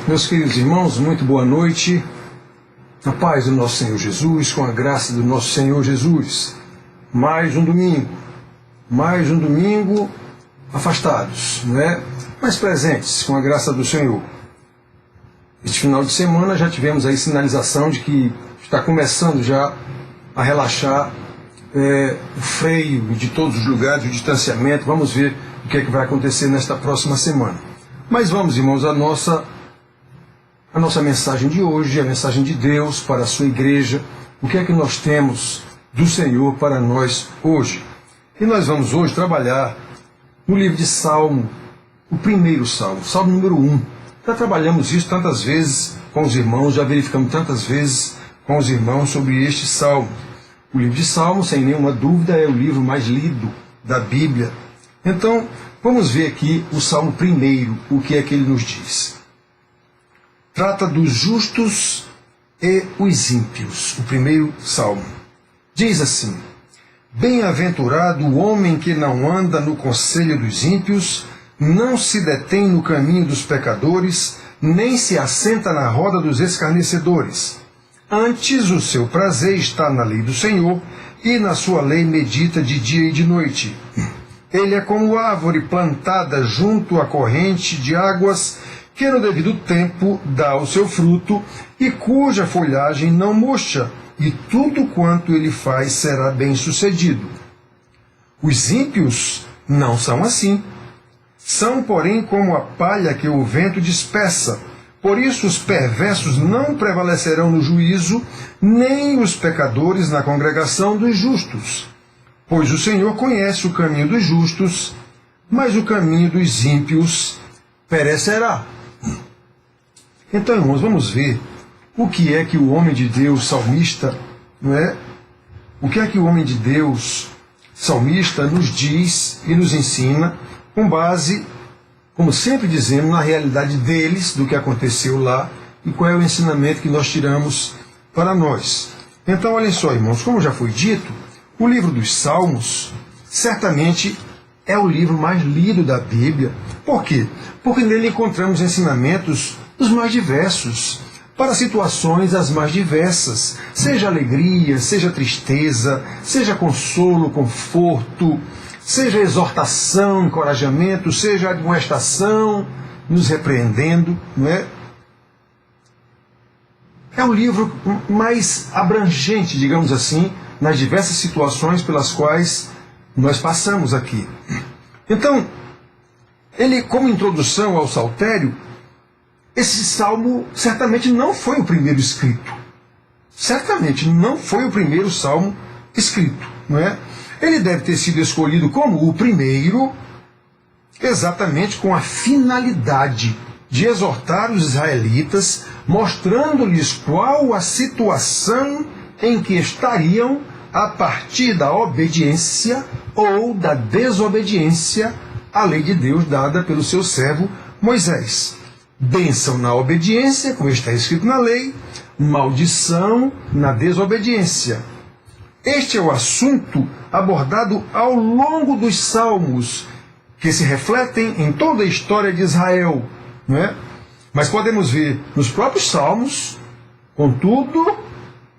Meus queridos irmãos, muito boa noite. Na paz do nosso Senhor Jesus, com a graça do nosso Senhor Jesus. Mais um domingo afastados, não é? Mas presentes, com a graça do Senhor. Este final de semana já tivemos aí sinalização de que está começando já a relaxar o freio de todos os lugares, o distanciamento. Vamos ver o que é que vai acontecer nesta próxima semana. Mas vamos, irmãos, a nossa mensagem de hoje, a mensagem de Deus para a sua igreja. O que é que nós temos do Senhor para nós hoje? E nós vamos hoje trabalhar no livro de Salmo, o primeiro Salmo, Salmo número 1. Já trabalhamos isso tantas vezes com os irmãos, já verificamos tantas vezes com os irmãos sobre este Salmo. O livro de Salmo, sem nenhuma dúvida, é o livro mais lido da Bíblia. Então, vamos ver aqui o Salmo primeiro, o que é que ele nos diz. Trata dos justos e os ímpios, o primeiro Salmo. Diz assim: Bem-aventurado o homem que não anda no conselho dos ímpios, não se detém no caminho dos pecadores, nem se assenta na roda dos escarnecedores. Antes o seu prazer está na lei do Senhor, e na sua lei medita de dia e de noite. Ele é como árvore plantada junto à corrente de águas, que no devido tempo dá o seu fruto, e cuja folhagem não murcha, e tudo quanto ele faz será bem-sucedido. Os ímpios não são assim. São, porém, como a palha que o vento dispersa. Por isso os perversos não prevalecerão no juízo, nem os pecadores na congregação dos justos. Pois o Senhor conhece o caminho dos justos, mas o caminho dos ímpios perecerá. Então, irmãos, vamos ver o que é que o homem de Deus salmista, não é? O que é que o homem de Deus salmista nos diz e nos ensina com base, como sempre dizemos, na realidade deles, do que aconteceu lá, e qual é o ensinamento que nós tiramos para nós. Então, olhem só, irmãos, como já foi dito, o livro dos Salmos certamente é o livro mais lido da Bíblia. Por quê? Porque nele encontramos ensinamentos os mais diversos, para situações as mais diversas, seja alegria, seja tristeza, seja consolo, conforto, seja exortação, encorajamento, seja admoestação, nos repreendendo, não é? É o livro mais abrangente, digamos assim, nas diversas situações pelas quais nós passamos aqui. Então, ele, como introdução ao saltério, esse salmo certamente não foi o primeiro escrito. Certamente não foi o primeiro salmo escrito, não é? Ele deve ter sido escolhido como o primeiro, exatamente com a finalidade de exortar os israelitas, mostrando-lhes qual a situação em que estariam a partir da obediência ou da desobediência à lei de Deus dada pelo seu servo Moisés. Bênção na obediência, como está escrito na lei, maldição na desobediência. Este é o assunto abordado ao longo dos salmos, que se refletem em toda a história de Israel, não é? Mas podemos ver nos próprios salmos, contudo,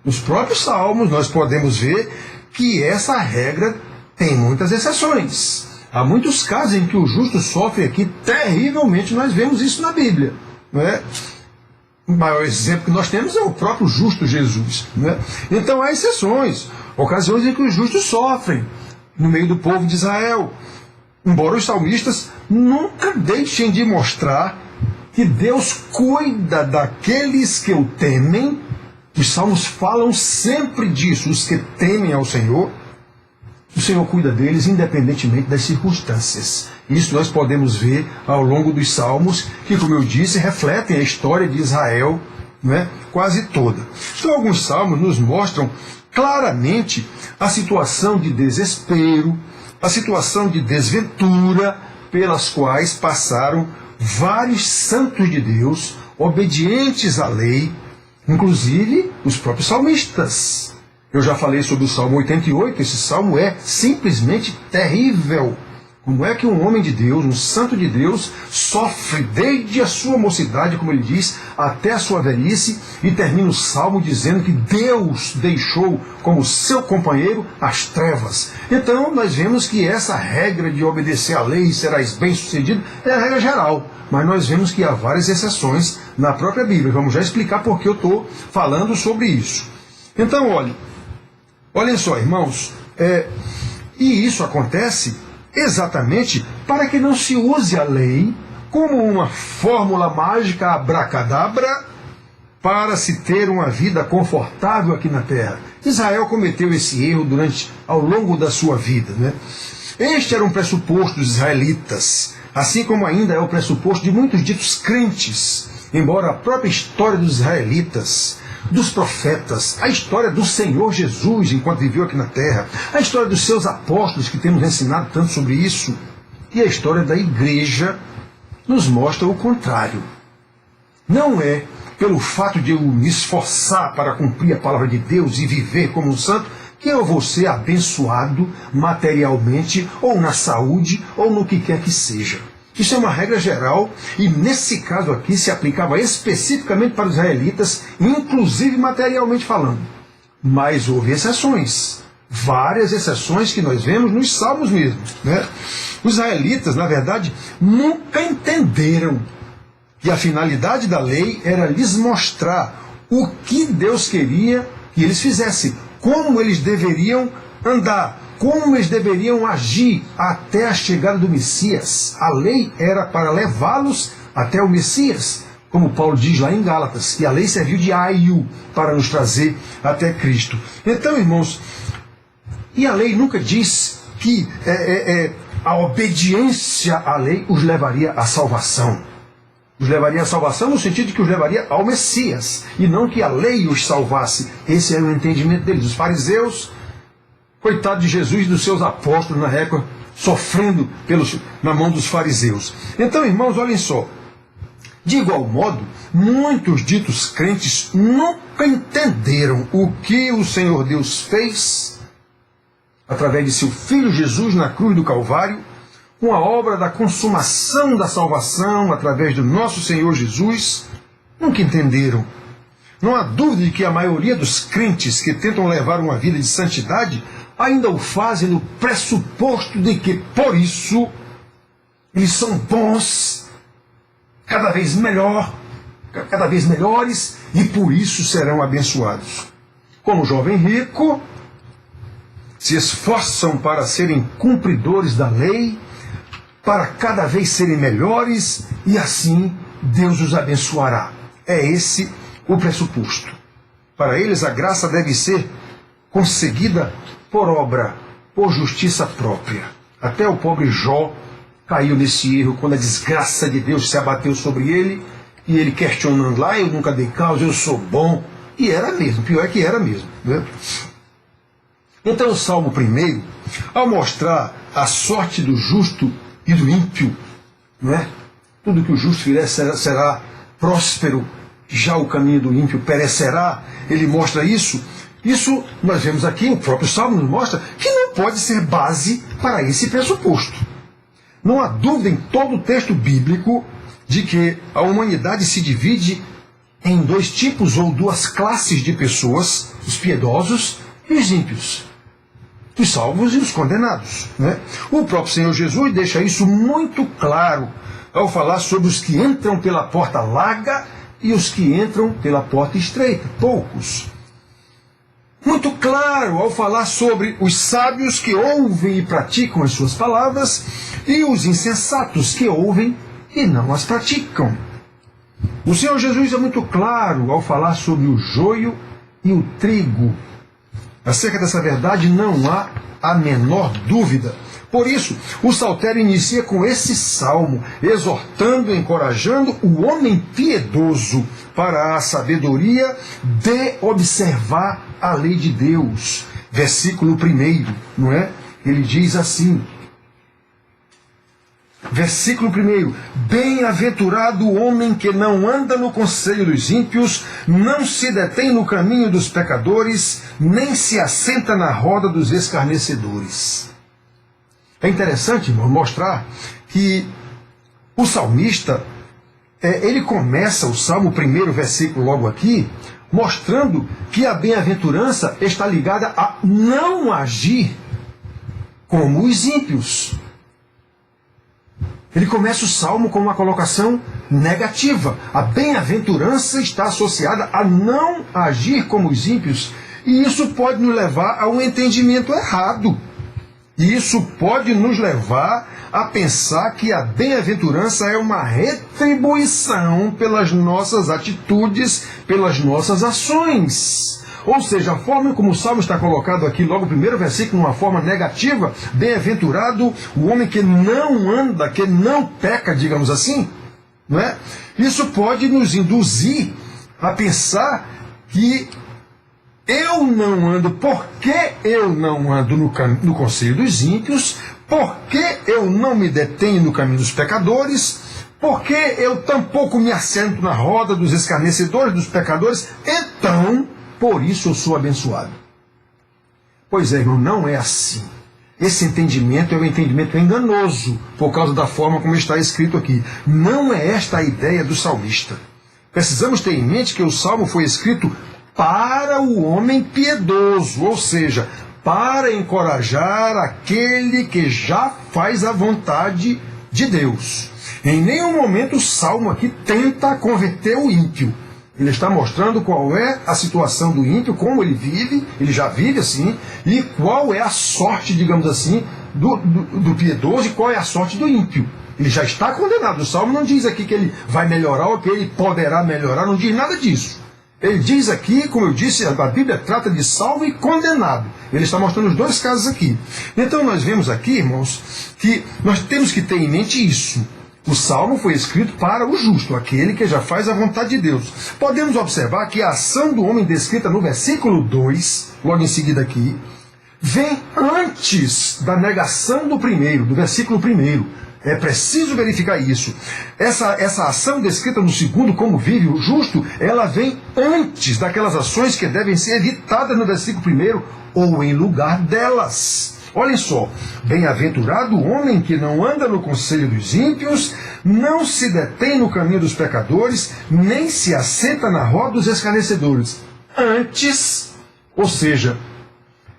nos próprios salmos nós podemos ver que essa regra tem muitas exceções. Há muitos casos em que o justo sofre aqui terrivelmente, nós vemos isso na Bíblia, não é? O maior exemplo que nós temos é o próprio justo Jesus, não é? Então há exceções, ocasiões em que os justos sofrem no meio do povo de Israel. Embora os salmistas nunca deixem de mostrar que Deus cuida daqueles que o temem, os salmos falam sempre disso, os que temem ao Senhor, o Senhor cuida deles independentemente das circunstâncias. Isso nós podemos ver ao longo dos salmos, que, como eu disse, refletem a história de Israel, não é? Quase toda. Então, alguns salmos nos mostram claramente a situação de desespero, a situação de desventura pelas quais passaram vários santos de Deus, obedientes à lei, inclusive os próprios salmistas. Eu já falei sobre o Salmo 88, esse salmo é simplesmente terrível. Como é que um homem de Deus, um santo de Deus, sofre desde a sua mocidade, como ele diz, até a sua velhice, e termina o Salmo dizendo que Deus deixou como seu companheiro as trevas. Então nós vemos que essa regra de obedecer à lei e serás bem-sucedido é a regra geral. Mas nós vemos que há várias exceções na própria Bíblia. Vamos já explicar por que eu estou falando sobre isso. Então, olhem só, irmãos, e isso acontece exatamente para que não se use a lei como uma fórmula mágica abracadabra para se ter uma vida confortável aqui na terra. Israel cometeu esse erro ao longo da sua vida, né? Este era um pressuposto dos israelitas, assim como ainda é o pressuposto de muitos ditos crentes, embora a própria história dos israelitas, dos profetas, a história do Senhor Jesus enquanto viveu aqui na terra, a história dos seus apóstolos que temos ensinado tanto sobre isso, e a história da igreja nos mostra o contrário. Não é pelo fato de eu me esforçar para cumprir a palavra de Deus e viver como um santo que eu vou ser abençoado materialmente ou na saúde ou no que quer que seja. Isso é uma regra geral e nesse caso aqui se aplicava especificamente para os israelitas, inclusive materialmente falando. Mas houve exceções, várias exceções que nós vemos nos salmos mesmo, né? Os israelitas, na verdade, nunca entenderam que a finalidade da lei era lhes mostrar o que Deus queria que eles fizessem, como eles deveriam andar, como eles deveriam agir até a chegada do Messias. A lei era para levá-los até o Messias, como Paulo diz lá em Gálatas, e a lei serviu de aio para nos trazer até Cristo. Então, irmãos, e a lei nunca diz que a obediência à lei os levaria à salvação. Os levaria à salvação no sentido de que os levaria ao Messias, e não que a lei os salvasse. Esse era o entendimento deles. Os fariseus, coitado de Jesus e dos seus apóstolos na época, sofrendo na mão dos fariseus. Então, irmãos, olhem só. De igual modo, muitos ditos crentes nunca entenderam o que o Senhor Deus fez através de seu Filho Jesus na cruz do Calvário, com a obra da consumação da salvação através do nosso Senhor Jesus, nunca entenderam. Não há dúvida de que a maioria dos crentes que tentam levar uma vida de santidade ainda o fazem no pressuposto de que, por isso, eles são bons, cada vez melhores, e por isso serão abençoados. Como o jovem rico, se esforçam para serem cumpridores da lei, para cada vez serem melhores, e assim Deus os abençoará. É esse o pressuposto. Para eles a graça deve ser conseguida por obra, por justiça própria. Até o pobre Jó caiu nesse erro quando a desgraça de Deus se abateu sobre ele, e ele questionando lá, eu nunca dei causa, eu sou bom. E era mesmo, pior é que era mesmo, né? Então o Salmo 1, ao mostrar a sorte do justo e do ímpio, não é? Tudo que o justo fizer será próspero, já o caminho do ímpio perecerá. Ele mostra isso. Isso nós vemos aqui, o próprio Salmo nos mostra que não pode ser base para esse pressuposto. Não há dúvida em todo o texto bíblico de que a humanidade se divide em dois tipos ou duas classes de pessoas, os piedosos e os ímpios, os salvos e os condenados, né? O próprio Senhor Jesus deixa isso muito claro ao falar sobre os que entram pela porta larga e os que entram pela porta estreita, poucos. Muito claro ao falar sobre os sábios que ouvem e praticam as suas palavras e os insensatos que ouvem e não as praticam. O Senhor Jesus é muito claro ao falar sobre o joio e o trigo. Acerca dessa verdade não há a menor dúvida. Por isso, o saltério inicia com esse salmo, exortando e encorajando o homem piedoso para a sabedoria de observar a lei de Deus. Versículo 1, não é? Ele diz assim, versículo 1, bem-aventurado o homem que não anda no conselho dos ímpios, não se detém no caminho dos pecadores, nem se assenta na roda dos escarnecedores. É interessante, irmão, mostrar que o salmista, ele começa o Salmo, o primeiro versículo logo aqui, mostrando que a bem-aventurança está ligada a não agir como os ímpios. Ele começa o Salmo com uma colocação negativa. A bem-aventurança está associada a não agir como os ímpios. E isso pode nos levar a um entendimento errado. E isso pode nos levar a pensar que a bem-aventurança é uma retribuição pelas nossas atitudes, pelas nossas ações. Ou seja, a forma como o Salmo está colocado aqui, logo no primeiro versículo, uma forma negativa, bem-aventurado o homem que não anda, que não peca, digamos assim, não é? Isso pode nos induzir a pensar que eu não ando, porque eu não ando no conselho dos ímpios, porque eu não me detenho no caminho dos pecadores, porque eu tampouco me assento na roda dos escarnecedores, dos pecadores, então, por isso eu sou abençoado. Pois é, irmão, não é assim. Esse entendimento é um entendimento enganoso, por causa da forma como está escrito aqui. Não é esta a ideia do salmista. Precisamos ter em mente que o Salmo foi escrito para o homem piedoso, ou seja, para encorajar aquele que já faz a vontade de Deus. Em nenhum momento o Salmo aqui tenta converter o ímpio. Ele está mostrando qual é a situação do ímpio, como ele vive, ele já vive assim, e qual é a sorte, digamos assim, do piedoso e qual é a sorte do ímpio. Ele já está condenado. O Salmo não diz aqui que ele vai melhorar ou que ele poderá melhorar, não diz nada disso. Ele diz aqui, como eu disse, a Bíblia trata de salvo e condenado. Ele está mostrando os dois casos aqui. Então nós vemos aqui, irmãos, que nós temos que ter em mente isso. O Salmo foi escrito para o justo, aquele que já faz a vontade de Deus. Podemos observar que a ação do homem descrita no versículo 2, logo em seguida aqui, vem antes da negação do primeiro, do versículo 1. É preciso verificar isso. Essa ação descrita no segundo, como vive o justo, ela vem antes daquelas ações que devem ser evitadas no versículo 1 ou em lugar delas. Olhem só, bem-aventurado o homem que não anda no conselho dos ímpios, não se detém no caminho dos pecadores, nem se assenta na roda dos escarnecedores. Antes, ou seja,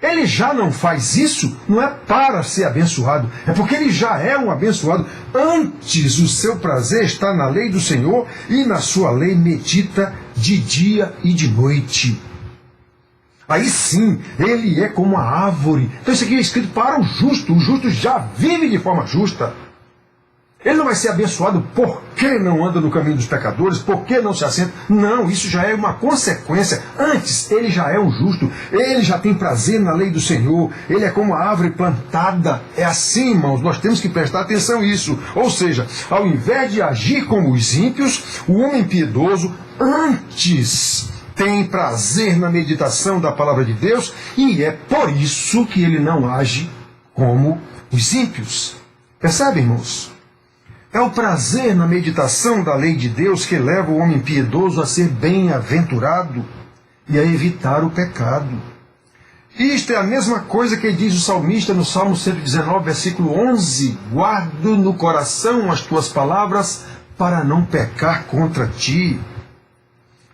ele já não faz isso, não é para ser abençoado, é porque ele já é um abençoado. Antes o seu prazer está na lei do Senhor e na sua lei medita de dia e de noite. Aí sim, ele é como a árvore. Então isso aqui é escrito para o justo já vive de forma justa. Ele não vai ser abençoado porque não anda no caminho dos pecadores, porque não se assenta. Não, isso já é uma consequência. Antes, ele já é um justo, ele já tem prazer na lei do Senhor, ele é como a árvore plantada. É assim, irmãos, nós temos que prestar atenção nisso. Ou seja, ao invés de agir como os ímpios, o homem piedoso antes tem prazer na meditação da palavra de Deus, e é por isso que ele não age como os ímpios. Percebe, irmãos? É o prazer na meditação da lei de Deus que leva o homem piedoso a ser bem-aventurado e a evitar o pecado. Isto é a mesma coisa que diz o salmista no Salmo 119, versículo 11. Guardo no coração as tuas palavras para não pecar contra ti.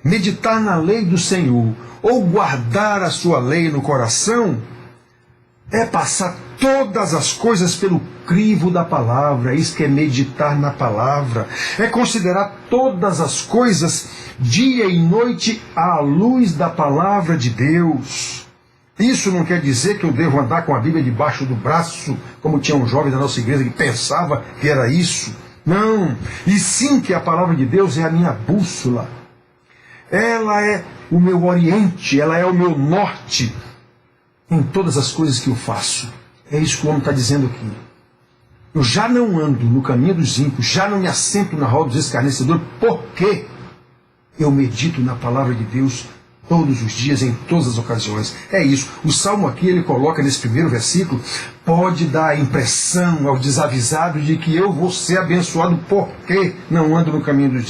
Meditar na lei do Senhor ou guardar a sua lei no coração é passar todas as coisas pelo crivo da palavra. Isso que é meditar na palavra. É considerar todas as coisas dia e noite à luz da palavra de Deus. Isso não quer dizer que eu devo andar com a Bíblia debaixo do braço, como tinha um jovem da nossa igreja que pensava que era isso. Não. E sim que a palavra de Deus é a minha bússola. Ela é o meu oriente, ela é o meu norte em todas as coisas que eu faço. É isso que o homem está dizendo aqui. Eu já não ando no caminho dos ímpios, já não me assento na roda dos escarnecedores, porque eu medito na palavra de Deus todos os dias, em todas as ocasiões. É isso. O Salmo aqui, ele coloca nesse primeiro versículo, pode dar a impressão aos desavisados de que eu vou ser abençoado porque não ando no caminho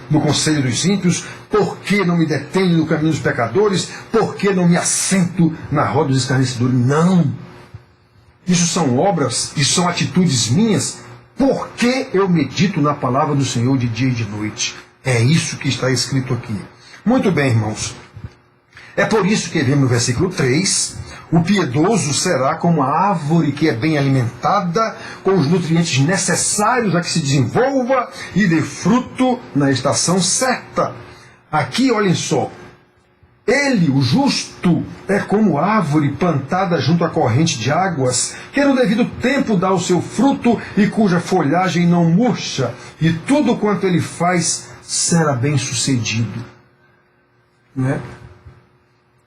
do conselho dos ímpios, porque não me detenho no caminho dos pecadores, porque não me assento na roda dos escarnecedores. Não! Isso são obras, isso são atitudes minhas, porque eu medito na palavra do Senhor de dia e de noite. É isso que está escrito aqui. Muito bem, irmãos. É por isso que vemos no versículo 3, o piedoso será como a árvore que é bem alimentada, com os nutrientes necessários a que se desenvolva e dê fruto na estação certa. Aqui, olhem só, ele, o justo, é como árvore plantada junto à corrente de águas, que no devido tempo dá o seu fruto e cuja folhagem não murcha, e tudo quanto ele faz será bem sucedido. Né?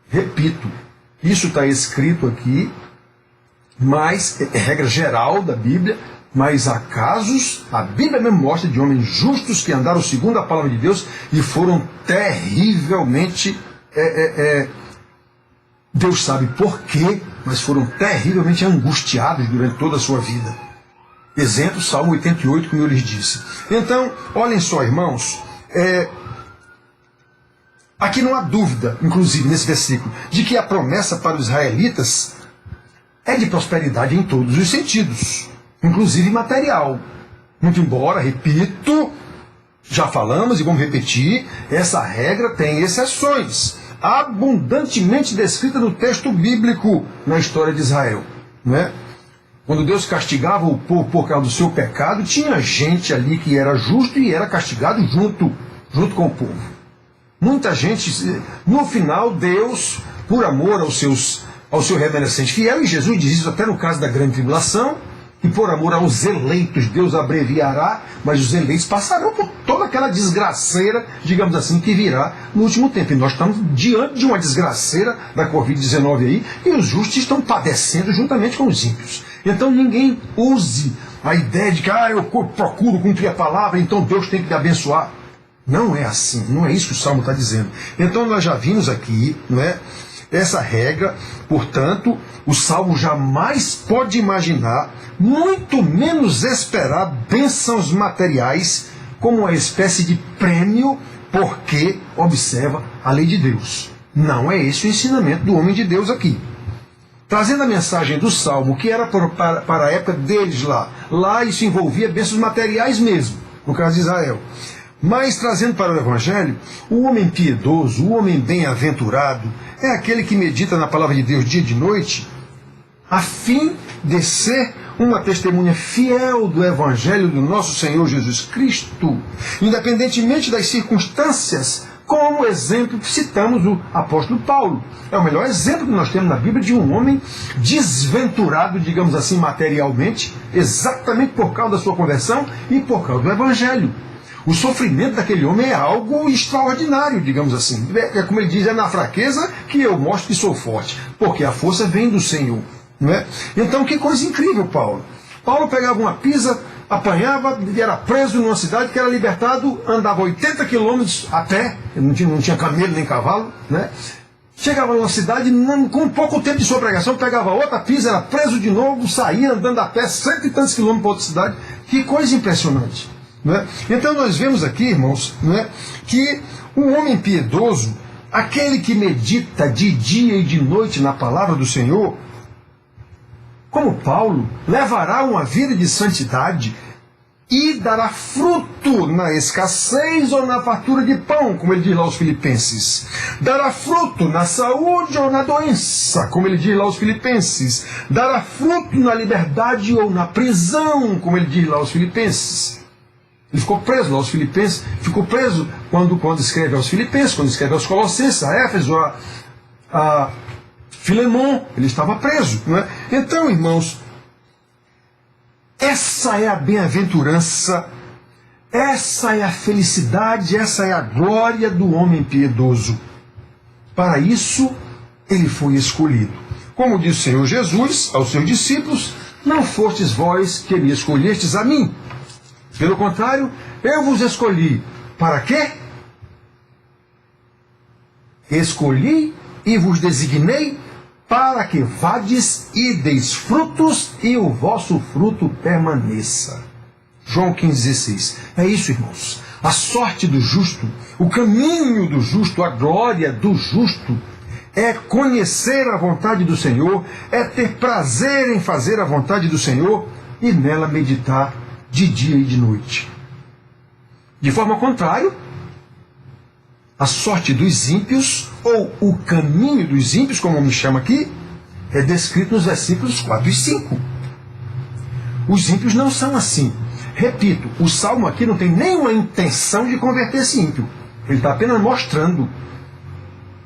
Repito, isso está escrito aqui, mas é regra geral da Bíblia, mas há casos, a Bíblia mesmo mostra de homens justos que andaram segundo a palavra de Deus e foram terrivelmente, Deus sabe por quê, mas foram terrivelmente angustiados durante toda a sua vida. Exemplo, Salmo 88, como eu lhes disse. Então, olhem só, irmãos, aqui não há dúvida, inclusive nesse versículo, de que a promessa para os israelitas é de prosperidade em todos os sentidos, inclusive material. Muito embora, repito, já falamos e vamos repetir, essa regra tem exceções, abundantemente descrita no texto bíblico na história de Israel. Né? Quando Deus castigava o povo por causa do seu pecado, tinha gente ali que era justo e era castigado junto com o povo. Muita gente, no final, Deus, por amor ao seu remanescente fiel, e Jesus diz isso até no caso da grande tribulação, e por amor aos eleitos, Deus abreviará, mas os eleitos passarão por toda aquela desgraceira, digamos assim, que virá no último tempo. E nós estamos diante de uma desgraceira da Covid-19 aí, e os justos estão padecendo juntamente com os ímpios. Então ninguém use a ideia de que eu procuro cumprir a palavra, então Deus tem que me abençoar. Não é assim, não é isso que o Salmo está dizendo. Então nós já vimos aqui, não é, essa regra, portanto, o Salmo jamais pode imaginar, muito menos esperar bênçãos materiais como uma espécie de prêmio porque observa a lei de Deus. Não é esse o ensinamento do homem de Deus aqui. Trazendo a mensagem do Salmo, que era para a época deles lá. Lá isso envolvia bênçãos materiais mesmo, no caso de Israel. Mas trazendo para o Evangelho, o homem piedoso, o homem bem-aventurado, é aquele que medita na palavra de Deus dia e de noite, a fim de ser uma testemunha fiel do Evangelho do nosso Senhor Jesus Cristo, independentemente das circunstâncias. Como exemplo, citamos o apóstolo Paulo. É o melhor exemplo que nós temos na Bíblia de um homem desventurado, digamos assim, materialmente, exatamente por causa da sua conversão e por causa do Evangelho. O sofrimento daquele homem é algo extraordinário, digamos assim. É como ele diz, é na fraqueza que eu mostro que sou forte, porque a força vem do Senhor. Não é? Então, que coisa incrível, Paulo. Paulo pegava uma pisa, apanhava, era preso numa cidade que era libertado, andava 80 quilômetros a pé, não tinha camelo nem cavalo, né? Chegava numa cidade, com pouco tempo de sua pregação, pegava outra pisa, era preso de novo, saía andando a pé 100 e tantos quilômetros para outra cidade. Que coisa impressionante. Né? Então nós vemos aqui, irmãos, né, que o homem piedoso, aquele que medita de dia e de noite na palavra do Senhor, como Paulo, levará uma vida de santidade e dará fruto na escassez ou na fartura de pão, como ele diz lá aos Filipenses. Dará fruto na saúde ou na doença, como ele diz lá aos Filipenses. Dará fruto na liberdade ou na prisão, como ele diz lá aos Filipenses. Ele ficou preso lá aos Filipenses, ficou preso quando escreve aos Filipenses, quando escreve aos Colossenses, a Éfeso, a Filemon, ele estava preso. Não é? Então, irmãos, essa é a bem-aventurança, essa é a felicidade, essa é a glória do homem piedoso. Para isso, ele foi escolhido. Como disse o Senhor Jesus aos seus discípulos, não fostes vós que me escolhestes a mim. Pelo contrário, eu vos escolhi. Para quê? Escolhi e vos designei para que vades e deis frutos e o vosso fruto permaneça. João 15,16. É isso, irmãos. A sorte do justo, o caminho do justo, a glória do justo é conhecer a vontade do Senhor, é ter prazer em fazer a vontade do Senhor e nela meditar de dia e de noite. De forma contrária, a sorte dos ímpios, ou o caminho dos ímpios, como me chama aqui, é descrito nos versículos 4 e 5. Os ímpios não são assim. Repito, o Salmo aqui não tem nenhuma intenção de converter esse ímpio. Ele está apenas mostrando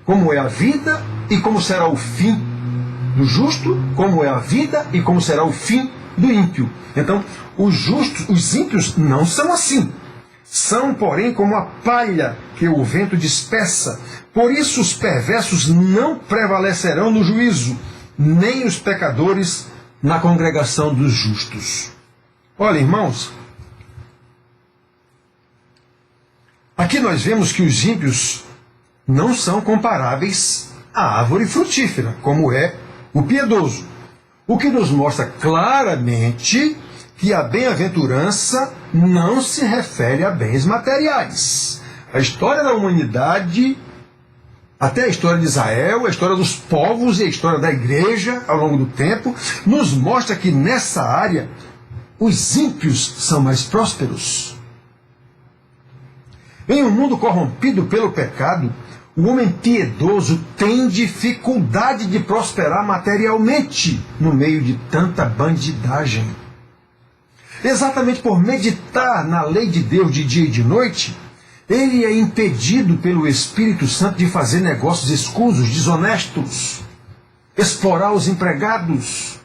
como é a vida e como será o fim do justo, como é a vida e como será o fim do ímpio. Então, os ímpios não são assim. São, porém, como a palha que o vento dispersa. Por isso os perversos não prevalecerão no juízo, nem os pecadores na congregação dos justos. Olha, irmãos, aqui nós vemos que os ímpios não são comparáveis à árvore frutífera, como é o piedoso. O que nos mostra claramente que a bem-aventurança não se refere a bens materiais. A história da humanidade, até a história de Israel, a história dos povos e a história da igreja ao longo do tempo, nos mostra que nessa área os ímpios são mais prósperos. Em um mundo corrompido pelo pecado, o homem piedoso tem dificuldade de prosperar materialmente no meio de tanta bandidagem. Exatamente por meditar na lei de Deus de dia e de noite, ele é impedido pelo Espírito Santo de fazer negócios escusos, desonestos, explorar os empregados,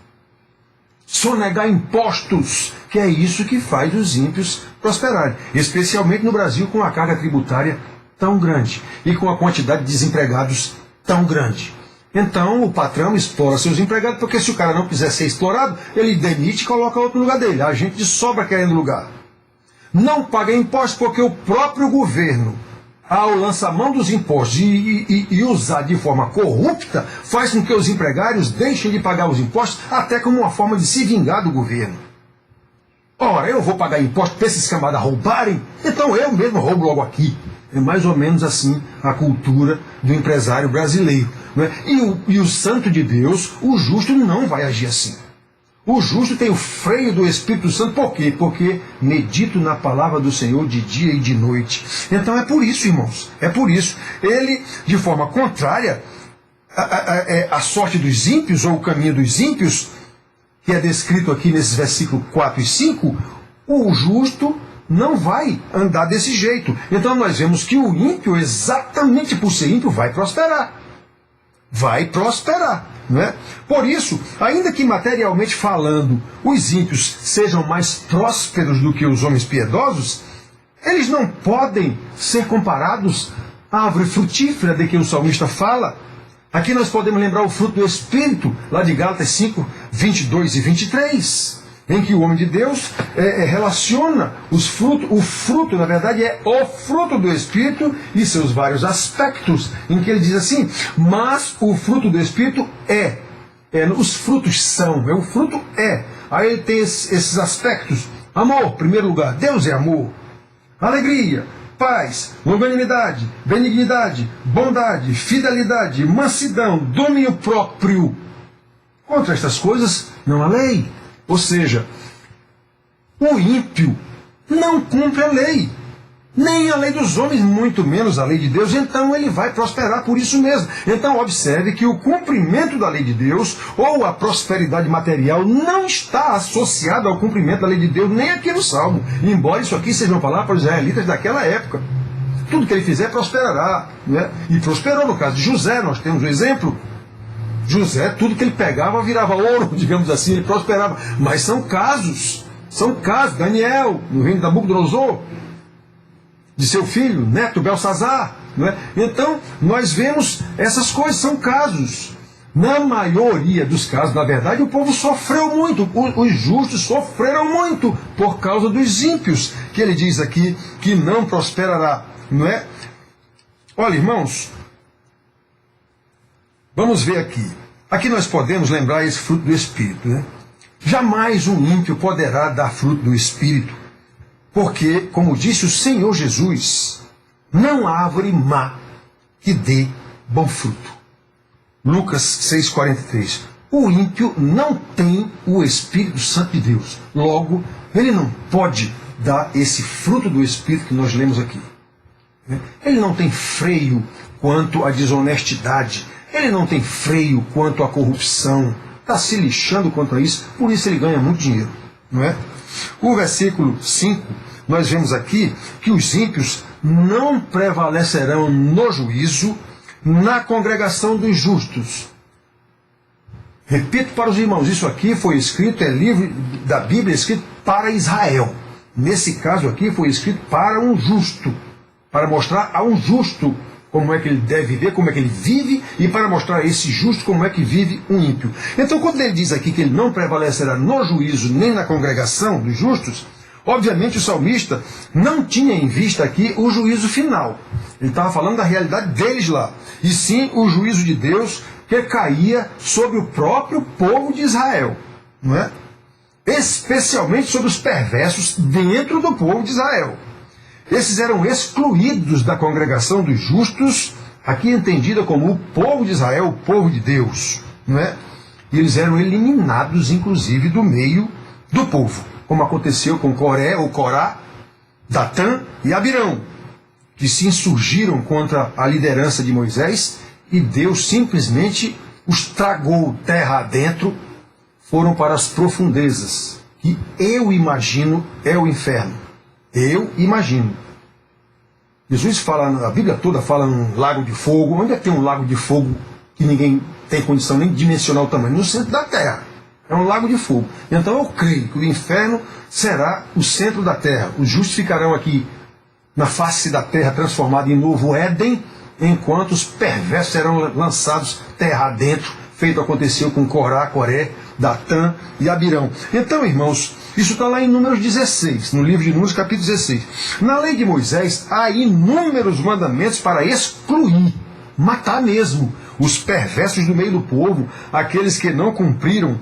sonegar impostos, que é isso que faz os ímpios prosperarem, especialmente no Brasil, com a carga tributária tão grande e com a quantidade de desempregados tão grande. Então o patrão explora seus empregados, porque se o cara não quiser ser explorado, ele demite e coloca outro no lugar dele. A gente de sobra querendo lugar. Não paga impostos porque o próprio governo, ao lançar mão dos impostos e usar de forma corrupta, faz com que os empregários deixem de pagar os impostos, até como uma forma de se vingar do governo. Ora, eu vou pagar imposto para esses camaradas roubarem, então eu mesmo roubo logo aqui. É mais ou menos assim a cultura do empresário brasileiro. Não é? E o santo de Deus, o justo, não vai agir assim. O justo tem o freio do Espírito Santo, por quê? Porque medito na palavra do Senhor de dia e de noite. Então é por isso, irmãos, é por isso. Ele, de forma contrária, a sorte dos ímpios, ou o caminho dos ímpios, que é descrito aqui nesses versículos 4 e 5, o justo não vai andar desse jeito. Então nós vemos que o ímpio, exatamente por ser ímpio, vai prosperar. Vai prosperar. Não é? Por isso, ainda que materialmente falando, os ímpios sejam mais prósperos do que os homens piedosos, eles não podem ser comparados à árvore frutífera de que o salmista fala. Aqui nós podemos lembrar o fruto do Espírito, lá de Gálatas 5, 22 e 23, em que o homem de Deus relaciona o fruto, na verdade, é o fruto do Espírito e seus vários aspectos, em que ele diz assim, mas o fruto do Espírito os frutos são, o fruto é. Aí ele tem esses aspectos, amor, em primeiro lugar, Deus é amor, alegria, paz, longanimidade, benignidade, bondade, fidelidade, mansidão, domínio próprio. Contra estas coisas não há lei. Ou seja, o ímpio não cumpre a lei, nem a lei dos homens, muito menos a lei de Deus, então ele vai prosperar por isso mesmo. Então observe que o cumprimento da lei de Deus, ou a prosperidade material, não está associado ao cumprimento da lei de Deus, nem aqui no Salmo, embora isso aqui seja uma palavra para os israelitas daquela época. Tudo que ele fizer prosperará, né? E prosperou. No caso de José, nós temos um exemplo. José, tudo que ele pegava virava ouro, digamos assim, ele prosperava. Mas são casos. Daniel, no reino de Nabucodonosor, de seu filho, neto Belsazar. Não é? Então, nós vemos essas coisas, são casos. Na maioria dos casos, na verdade, o povo sofreu muito. Os justos sofreram muito por causa dos ímpios, que ele diz aqui que não prosperará. Não é? Olha, irmãos, vamos ver aqui. Aqui nós podemos lembrar esse fruto do Espírito, né? Jamais um ímpio poderá dar fruto do Espírito, porque, como disse o Senhor Jesus, não há árvore má que dê bom fruto. Lucas 6,43. O ímpio não tem o Espírito Santo de Deus. Logo, ele não pode dar esse fruto do Espírito que nós lemos aqui. Ele não tem freio quanto à desonestidade. Ele não tem freio quanto à corrupção. Está se lixando quanto a isso, por isso ele ganha muito dinheiro. Não é? O versículo 5, nós vemos aqui que os ímpios não prevalecerão no juízo na congregação dos justos. Repito para os irmãos, isso aqui foi escrito, é livro da Bíblia escrito para Israel. Nesse caso aqui foi escrito para um justo, para mostrar a um justo como é que ele deve viver, como é que ele vive, e para mostrar a esse justo como é que vive um ímpio. Então, quando ele diz aqui que ele não prevalecerá no juízo nem na congregação dos justos, obviamente o salmista não tinha em vista aqui o juízo final. Ele estava falando da realidade deles lá, e sim o juízo de Deus que caía sobre o próprio povo de Israel, não é? Especialmente sobre os perversos dentro do povo de Israel. Esses eram excluídos da congregação dos justos, aqui entendida como o povo de Israel, o povo de Deus, não é? E eles eram eliminados, inclusive, do meio do povo, como aconteceu com Coré ou Corá, Datã e Abirão, que se insurgiram contra a liderança de Moisés, e Deus simplesmente os tragou terra adentro, foram para as profundezas, que eu imagino é o inferno. Eu imagino. Jesus fala, a Bíblia toda fala num lago de fogo. Onde é que tem um lago de fogo que ninguém tem condição nem de dimensionar o tamanho? No centro da terra. É um lago de fogo. Então eu creio que o inferno será o centro da terra. Os justos ficarão aqui na face da terra, transformada em novo Éden, enquanto os perversos serão lançados terra adentro, feito aconteceu com Corá, Coré, Datã e Abirão. Então, irmãos, isso está lá em Números 16, no livro de Números, capítulo 16. Na lei de Moisés, há inúmeros mandamentos para excluir, matar mesmo, os perversos do meio do povo, aqueles que não cumpriam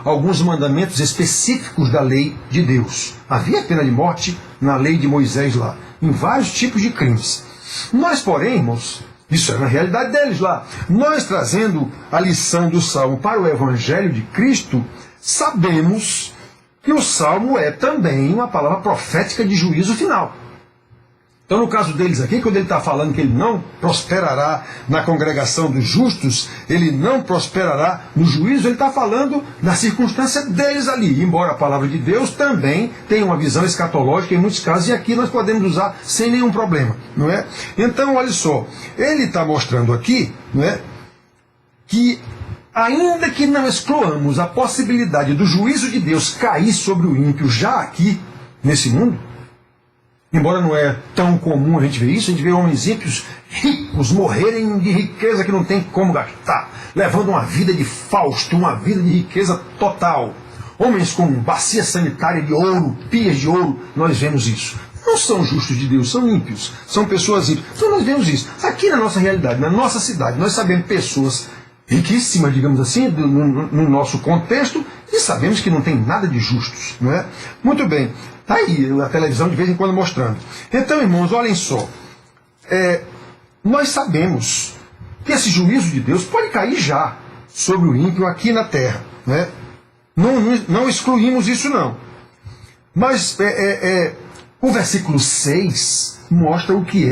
alguns mandamentos específicos da lei de Deus. Havia pena de morte na lei de Moisés lá, em vários tipos de crimes. Nós, porém, irmãos, isso é na realidade deles lá. Nós, trazendo a lição do Salmo para o Evangelho de Cristo, sabemos que o Salmo é também uma palavra profética de juízo final. Então, no caso deles aqui, quando ele está falando que ele não prosperará na congregação dos justos, ele não prosperará no juízo, ele está falando na circunstância deles ali. Embora a palavra de Deus também tenha uma visão escatológica em muitos casos, e aqui nós podemos usar sem nenhum problema, não é? Então, olha só, ele está mostrando aqui, não é, que ainda que não excluamos a possibilidade do juízo de Deus cair sobre o ímpio já aqui, nesse mundo, embora não é tão comum a gente ver isso, a gente vê homens ímpios ricos morrerem de riqueza que não tem como gastar, levando uma vida de Fausto, uma vida de riqueza total. Homens com bacia sanitária de ouro, pias de ouro, nós vemos isso. Não são justos de Deus, são ímpios, são pessoas ímpias. Então nós vemos isso. Aqui na nossa realidade, na nossa cidade, nós sabemos pessoas riquíssimas, digamos assim, no nosso contexto, e sabemos que não tem nada de justos, não é? Muito bem. Está aí a televisão de vez em quando mostrando. Então, irmãos, olhem só. Nós sabemos que esse juízo de Deus pode cair já sobre o ímpio aqui na terra, né? Não excluímos isso, não. Mas o versículo 6 mostra o que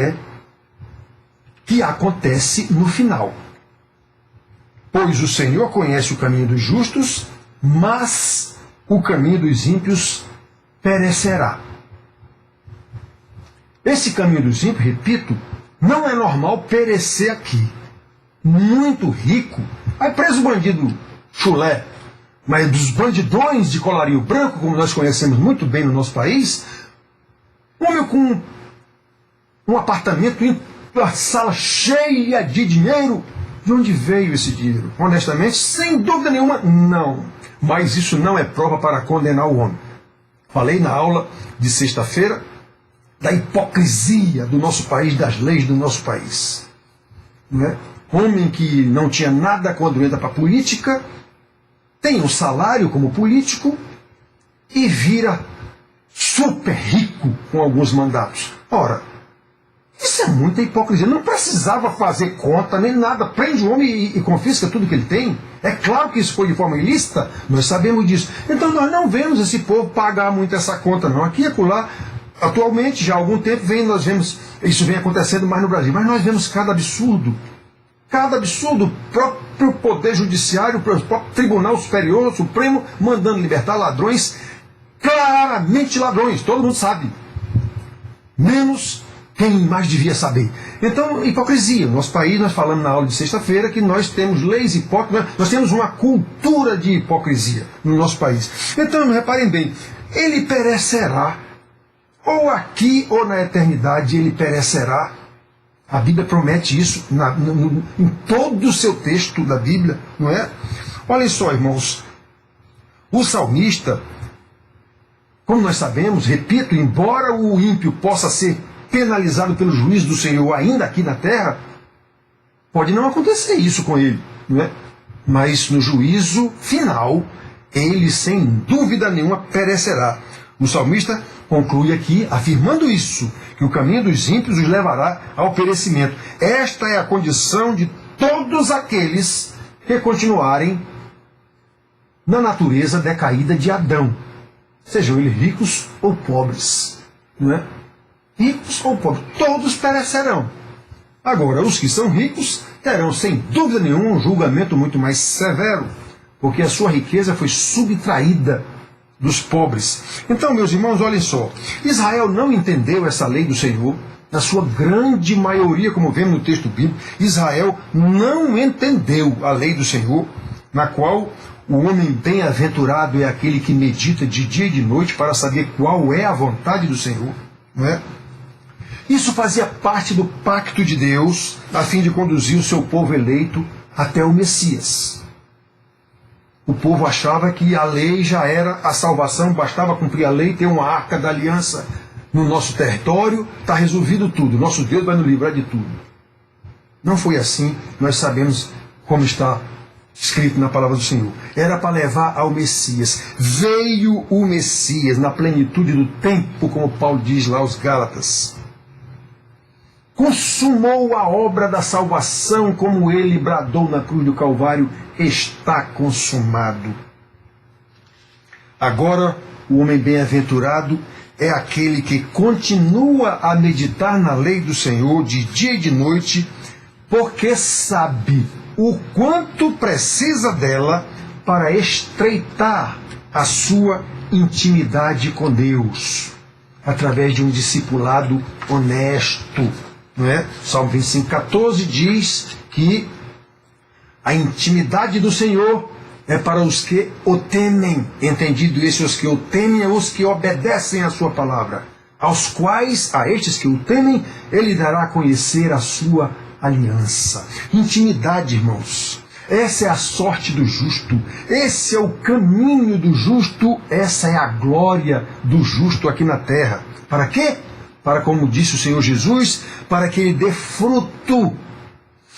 acontece no final. Pois o Senhor conhece o caminho dos justos, mas o caminho dos ímpios perecerá. Esse caminho dos ímpios, repito, não é normal perecer aqui. Muito rico. Aí preso o bandido chulé, mas dos bandidões de colarinho branco, como nós conhecemos muito bem no nosso país, homem com um apartamento, uma sala cheia de dinheiro. De onde veio esse dinheiro? Honestamente, sem dúvida nenhuma, não. Mas isso não é prova para condenar o homem. Falei na aula de sexta-feira da hipocrisia do nosso país, das leis do nosso país. Não é? Homem que não tinha nada quando entra para a política, tem um salário como político e vira super rico com alguns mandatos. Ora, Isso é muita hipocrisia. Não precisava fazer conta nem nada. Prende o homem e confisca tudo que ele tem. É claro que isso foi de forma ilícita, nós sabemos disso. Então nós não vemos esse povo pagar muito essa conta, não. Aqui e acolá, atualmente, já há algum tempo, nós vemos, isso vem acontecendo mais no Brasil, mas nós vemos cada absurdo. Cada absurdo, o próprio Poder Judiciário, o próprio Tribunal Superior, o Supremo, mandando libertar ladrões, claramente ladrões, todo mundo sabe. Menos quem mais devia saber. Então, hipocrisia. No nosso país, nós falamos na aula de sexta-feira que nós temos leis hipócritas, nós temos uma cultura de hipocrisia no nosso país. Então, reparem bem, ele perecerá, ou aqui ou na eternidade ele perecerá. A Bíblia promete isso em todo o seu texto da Bíblia, não é? Olhem só, irmãos, o salmista, como nós sabemos, repito, embora o ímpio possa ser penalizado pelo juízo do Senhor ainda aqui na terra, pode não acontecer isso com ele, não é? Mas no juízo final, ele sem dúvida nenhuma perecerá. O salmista conclui aqui, afirmando isso, que o caminho dos ímpios os levará ao perecimento. Esta é a condição de todos aqueles que continuarem na natureza decaída de Adão, sejam eles ricos ou pobres, não é? Ricos ou pobres, todos perecerão. Agora, os que são ricos terão, sem dúvida nenhuma, um julgamento muito mais severo, porque a sua riqueza foi subtraída dos pobres. Então, meus irmãos, olhem só, Israel não entendeu essa lei do Senhor, na sua grande maioria, como vemos no texto bíblico, Israel não entendeu a lei do Senhor, na qual o homem bem-aventurado é aquele que medita de dia e de noite para saber qual é a vontade do Senhor, não é? Isso fazia parte do pacto de Deus, a fim de conduzir o seu povo eleito até o Messias. O povo achava que a lei já era a salvação, bastava cumprir a lei, ter uma arca da aliança no nosso território, está resolvido tudo, nosso Deus vai nos livrar de tudo. Não foi assim, nós sabemos como está escrito na palavra do Senhor. Era para levar ao Messias. Veio o Messias na plenitude do tempo, como Paulo diz lá aos Gálatas. Consumou a obra da salvação, como ele bradou na cruz do Calvário, está consumado. Agora, o homem bem-aventurado é aquele que continua a meditar na lei do Senhor de dia e de noite, porque sabe o quanto precisa dela para estreitar a sua intimidade com Deus, através de um discipulado honesto. Não é? Salmo 25,14 diz que a intimidade do Senhor é para os que o temem. Entendido isso, os que o temem é os que obedecem à sua palavra, aos quais, a estes que o temem, ele dará a conhecer a sua aliança. Intimidade, irmãos. Essa é a sorte do justo, esse é o caminho do justo, essa é a glória do justo aqui na terra. Para quê? Para, como disse o Senhor Jesus, para que ele dê fruto,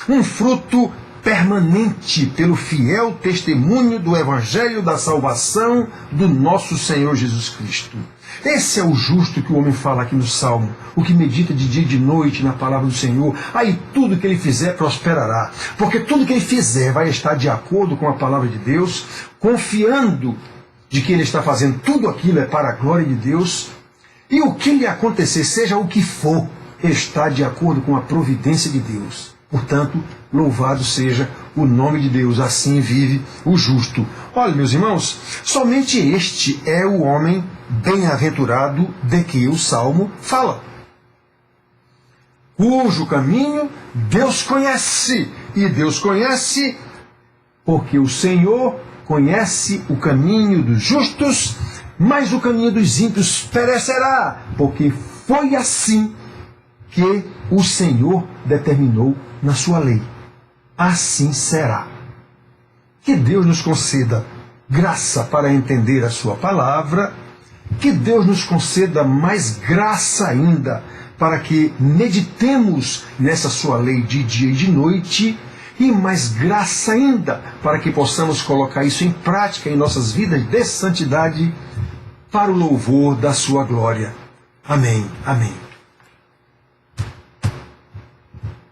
um fruto permanente pelo fiel testemunho do Evangelho da salvação do nosso Senhor Jesus Cristo. Esse é o justo que o homem fala aqui no Salmo, o que medita de dia e de noite na palavra do Senhor. Aí tudo que ele fizer prosperará, porque tudo que ele fizer vai estar de acordo com a palavra de Deus, confiando de que ele está fazendo tudo aquilo é para a glória de Deus, e o que lhe acontecer, seja o que for, está de acordo com a providência de Deus. Portanto, louvado seja o nome de Deus, assim vive o justo. Olha, meus irmãos, somente este é o homem bem-aventurado de que o Salmo fala, cujo caminho Deus conhece, e Deus conhece porque o Senhor conhece o caminho dos justos, mas o caminho dos ímpios perecerá, porque foi assim que o Senhor determinou na sua lei. Assim será. Que Deus nos conceda graça para entender a sua palavra, que Deus nos conceda mais graça ainda para que meditemos nessa sua lei de dia e de noite, e mais graça ainda para que possamos colocar isso em prática em nossas vidas de santidade, para o louvor da sua glória. Amém. Amém.